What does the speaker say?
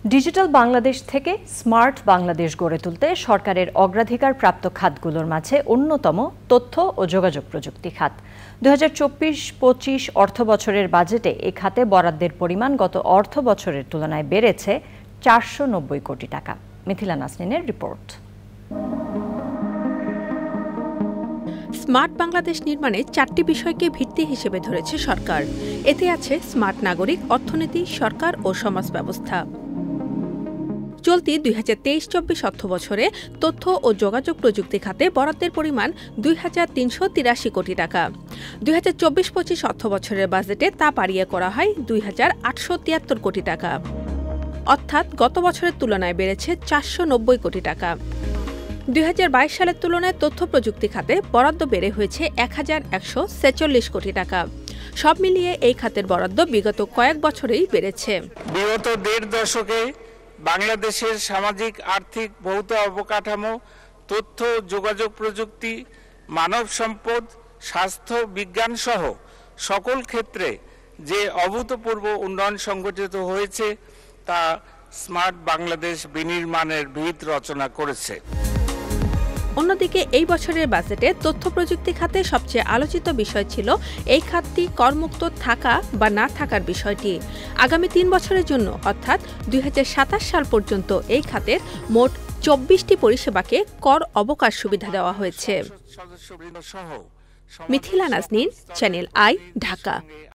Digital Bangladesh থেকে smart Bangladesh গড়ে তুলতে সরকারের অগ্রাধিকার প্রাপ্ত খাতগুলোর মাঝে অন্যতম তথ্য ও যোগাযোগ প্রযুক্তি খাত। 2024-25 অর্থবছরের বাজেটে এ খাতে বরাদ্দের পরিমাণ গত অর্থ বছরের তুলনায় বেড়েছে 490 কোটি টাকা। মিথিলা নাসরিনের রিপোর্ট। স্মার্ট বাংলাদেশ নির্মাণে 4টি বিষয়কে ভিত্তি হিসেবে ধরেছে সরকার। এতে আছে স্মার্ট নাগরিক, অর্থনীতি, সরকার ও সমাজ ব্যবস্থা। চলতি 2023-24 অর্থবছরে তথ্য ও যোগাযোগ প্রযুক্তি খাতে বরাদ্দের পরিমাণ 2383 কোটি টাকা। 2024-25 অর্থবছরের বাজেটে তা বাড়িয়ে করা হয় 2873 কোটি টাকা, অর্থাৎ গত বছরের তুলনায় বেড়েছে 490 কোটি টাকা। 2022 সালের তুলনায় তথ্য প্রযুক্তি খাতে বরাদ্দ বেড়ে হয়েছে 1146 কোটি টাকা। সব মিলিয়ে এই খাতের বরাদ্দ বিগত কয়েক বছরেই বেড়েছে। বিগত দেড় দশকে বাংলাদেশের সামাজিক আর্থিক ভৌত অবকাঠামো, তথ্য যোগাযোগ প্রযুক্তি, মানব সম্পদ, স্বাস্থ্য বিজ্ঞান সহ সকল ক্ষেত্রে যে অভূতপূর্ব উন্নয়ন সংঘটিত হয়েছে তা স্মার্ট বাংলাদেশ বিনির্মাণের ভিত রচনা করেছে। অন্যদিকে এই বছরের বাজেটে তথ্য প্রযুক্তি খাতে সবচেয়ে আলোচিত বিষয় ছিল এই খাতটি করমুক্ত থাকা বা না থাকার বিষয়টি। আগামী 3 বছরের জন্য অর্থাৎ 2027 সাল পর্যন্ত এই খাতের মোট 24টি পরিষেবাকে কর অবকাশ সুবিধা দেওয়া হয়েছে। Mithila Naznin, Channel I, Dhaka.